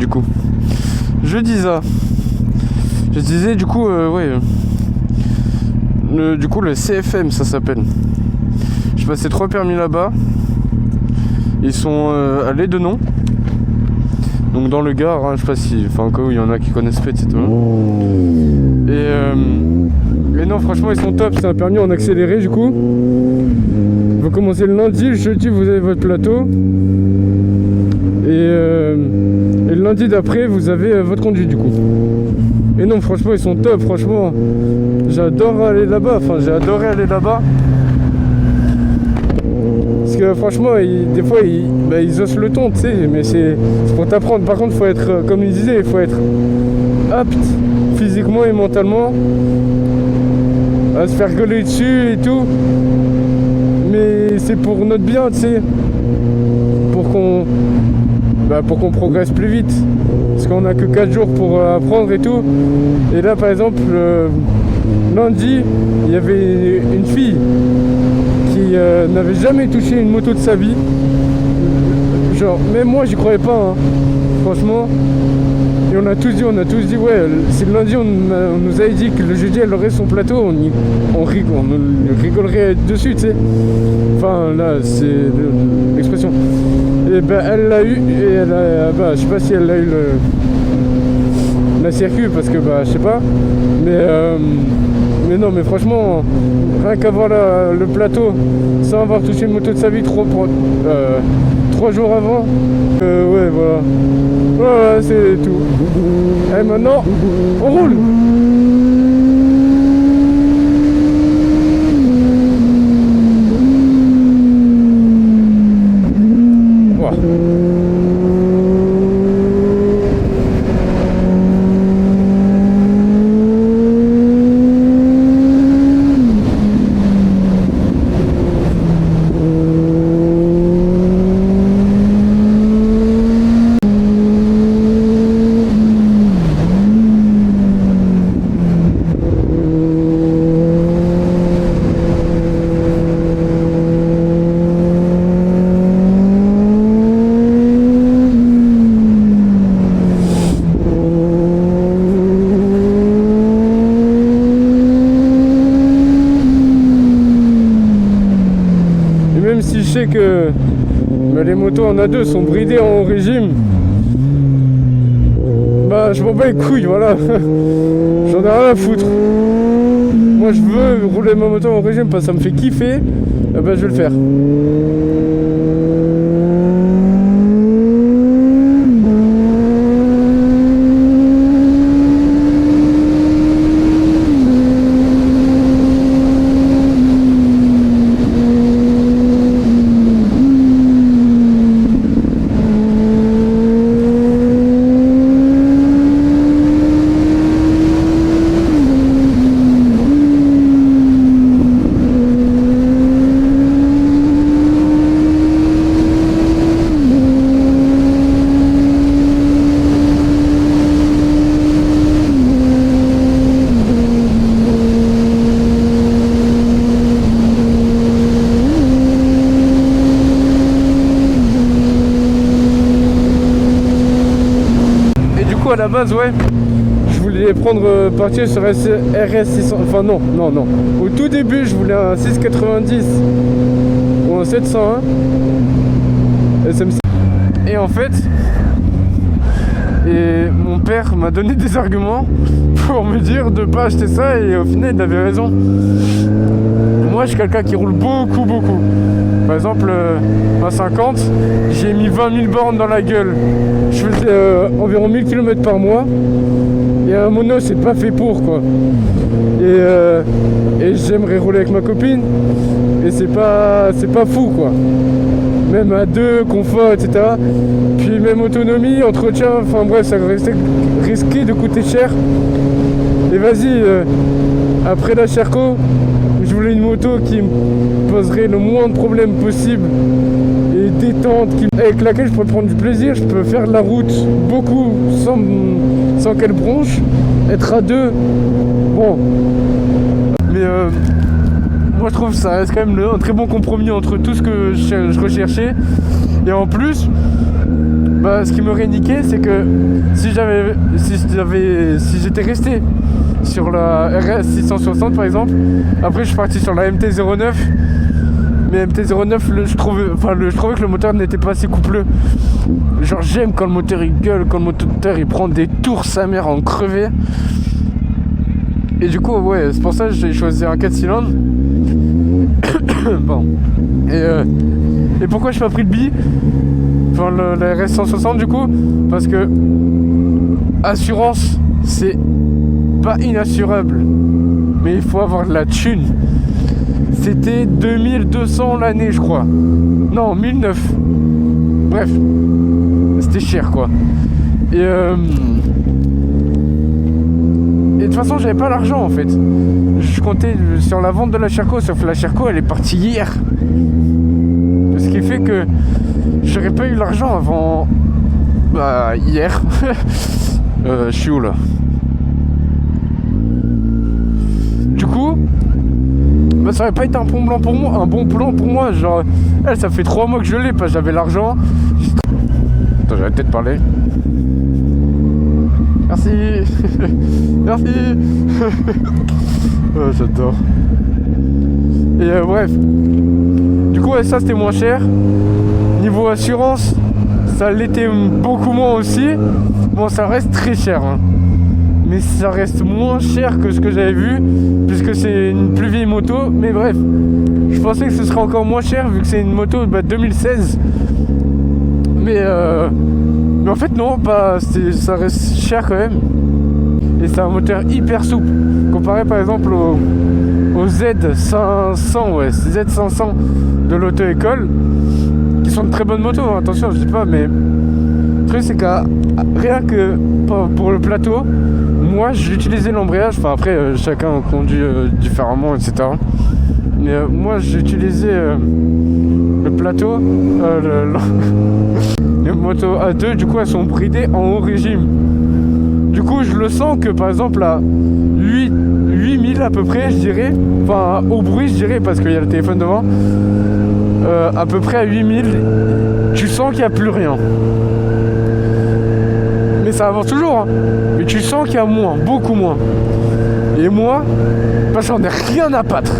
du coup. Je disais du coup, du coup le CFM ça s'appelle. J'ai passé 3 permis là-bas. Ils sont à Lédenon. Donc dans le Gard, hein, je sais pas si... Enfin au cas où il y en a qui connaissent pas, etc. Et non, franchement ils sont top, c'est un permis en accéléré du coup. Vous commencez le lundi, le jeudi vous avez votre plateau. Et le lundi d'après vous avez votre conduite du coup. Et non, franchement ils sont top, franchement. J'adore aller là-bas, j'ai adoré aller là-bas. Parce que franchement, des fois ils osent le ton, tu sais, mais c'est pour t'apprendre. Par contre, il faut être, comme il disait, il faut être apte physiquement et mentalement à se faire gueuler dessus et tout. Mais c'est pour notre bien, tu sais, pour qu'on progresse plus vite. Parce qu'on a que 4 jours pour apprendre et tout. Et là, par exemple, lundi, il y avait une fille qui n'avait jamais touché une moto de sa vie. Genre, même moi j'y croyais pas, hein. Franchement. Et on a tous dit, ouais, si le lundi on nous avait dit que le jeudi elle aurait son plateau, on rigolerait dessus, tu sais. Enfin, là, c'est l'expression. Et ben, elle l'a eu, et je sais pas si elle l'a eu la circuit, parce que, je sais pas. Mais non, mais franchement, rien qu'avoir le plateau sans avoir touché une moto de sa vie 3 jours avant, ouais, voilà. Ouais, c'est tout. Et maintenant, on roule. Wow. Si je sais que les motos en A2 sont bridées en régime, je m'en bats les couilles, voilà. J'en ai rien à foutre. Moi je veux rouler ma moto en régime parce que ça me fait kiffer, je vais le faire. À la base, ouais, je voulais partir sur RS600, enfin non, au tout début je voulais un 690 ou un 701 SMC. Et en fait, mon père m'a donné des arguments pour me dire de pas acheter ça, et au final il avait raison. Moi je suis quelqu'un qui roule beaucoup. Par exemple, à 50, j'ai mis 20 000 bornes dans la gueule. Je faisais environ 1000 km par mois. Et un mono, c'est pas fait pour, quoi. Et j'aimerais rouler avec ma copine. Et c'est pas fou, quoi. Même à 2, confort, etc. Puis même autonomie, entretien, enfin bref, ça risquait de coûter cher. Et vas-y, après la Sherco, je voulais une moto qui me poserait le moins de problèmes possible et détente, avec laquelle je pourrais prendre du plaisir. Je peux faire de la route beaucoup sans qu'elle bronche, être à 2, bon. Mais moi je trouve que ça reste quand même un très bon compromis entre tout ce que je recherchais. Et en plus, Bah, ce qui m'aurait niqué, c'est que si j'étais resté sur la RS 660 par exemple, après je suis parti sur la MT-09, mais MT-09, je trouvais que le moteur n'était pas assez coupleux. Genre j'aime quand le moteur il gueule, quand le moteur il prend des tours sa mère en crevé. Et du coup ouais, c'est pour ça que j'ai choisi un 4 cylindres. Bon. Et pourquoi j'ai pas pris le bi, enfin la RS 160 du coup, parce que assurance c'est pas inassurable, mais il faut avoir de la thune. C'était 2200 l'année je crois, non 1009, bref c'était cher quoi. Et de toute façon j'avais pas l'argent en fait, je comptais sur la vente de la Sherco, sauf que la Sherco elle est partie hier, ce qui fait que j'aurais pas eu l'argent avant hier. Je suis où là? Du coup ça aurait pas été un bon plan pour moi, genre ça fait 3 mois que je l'ai, parce que j'avais l'argent. Attends, j'aurais peut-être parlé. Merci. Merci. Oh, j'adore. Et bref, du coup ça c'était moins cher. Niveau assurance ça l'était beaucoup moins aussi. Bon, ça reste très cher hein, mais ça reste moins cher que ce que j'avais vu, puisque c'est une plus vieille moto. Mais bref, je pensais que ce serait encore moins cher vu que c'est une moto 2016. Mais en fait non, ça reste cher quand même. Et c'est un moteur hyper souple, comparé par exemple au Z500, ouais, Z500 de l'auto-école, qui sont de très bonnes motos, hein, attention, je dis pas, mais le truc c'est qu'à rien que pour le plateau, moi j'utilisais l'embrayage, enfin après chacun conduit différemment, etc. Mais moi j'utilisais le plateau, les motos A2, du coup elles sont bridées en haut régime. Du coup je le sens que par exemple à 8000 à peu près je dirais, enfin au bruit je dirais parce qu'il y a le téléphone devant, à peu près à 8000 tu sens qu'il n'y a plus rien. Mais ça avance toujours hein. Mais tu sens qu'il y a moins, beaucoup moins. Et moi, bah, j'en ai rien à battre.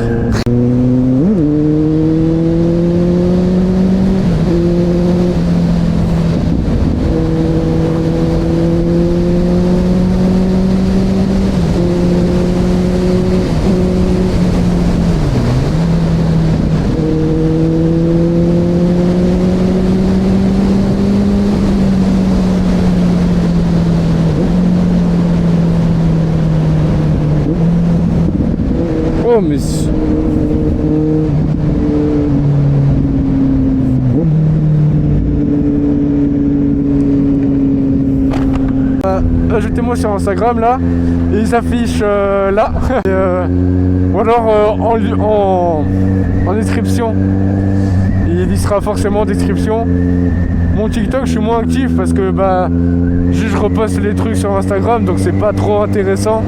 Oh mais... Ajoutez-moi sur Instagram là, et ils s'affichent là, et, ou alors en description, il y sera forcément en description. Mon TikTok je suis moins actif parce que je reposte les trucs sur Instagram, donc c'est pas trop intéressant.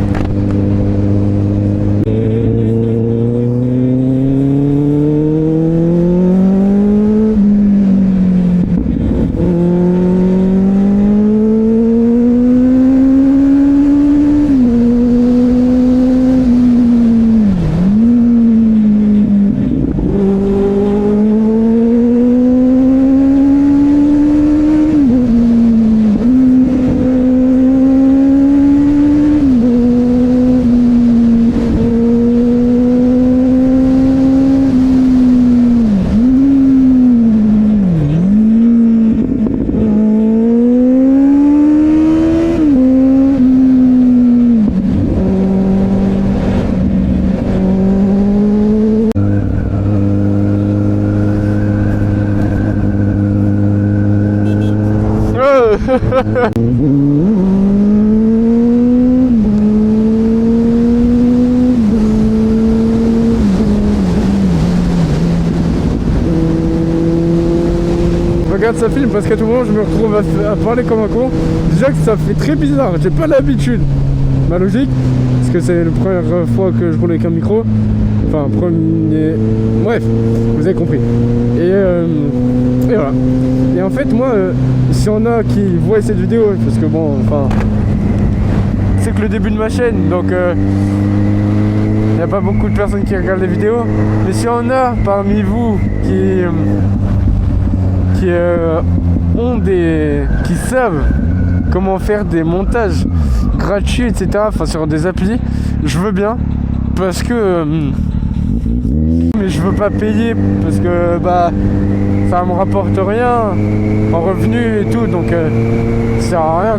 Regarde, ça filme parce qu'à tout moment je me retrouve à parler comme un con. Déjà que ça fait très bizarre, j'ai pas l'habitude. Ma logique, parce que c'est la première fois que je roule avec un micro. Enfin, premier... Bref, vous avez compris. Et voilà. Et en fait, moi, si on a qui voient cette vidéo, parce que bon, enfin... C'est que le début de ma chaîne, donc... il n'y a pas beaucoup de personnes qui regardent les vidéos. Mais si on a parmi vous qui savent comment faire des montages gratuits, etc. Enfin sur des applis, je veux bien. Parce que mais je veux pas payer parce que bah ça me rapporte rien en revenus et tout, donc ça sert à rien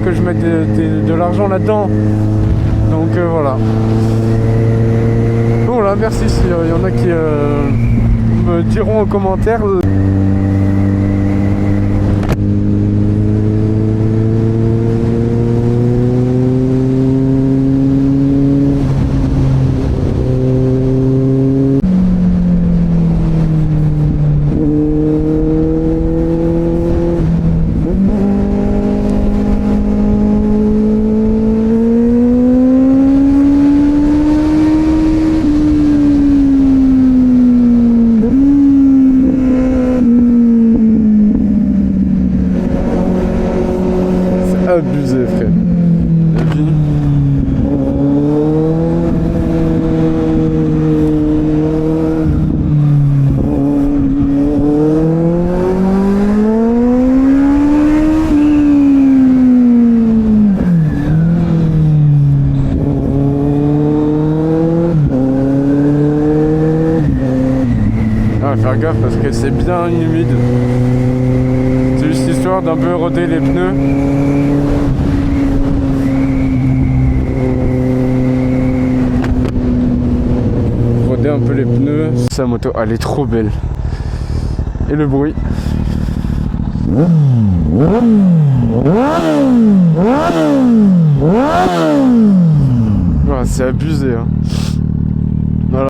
que je mette de l'argent là-dedans. Donc voilà. Voilà, merci s'il y en a qui me diront en commentaire. Abusé, frère. Et puis... Ah, faire gaffe parce que c'est bien humide. C'est juste histoire d'un peu roder les pneus. Un peu les pneus. Sa moto, elle est trop belle. Et le bruit. Voilà, c'est abusé. Hein. Voilà.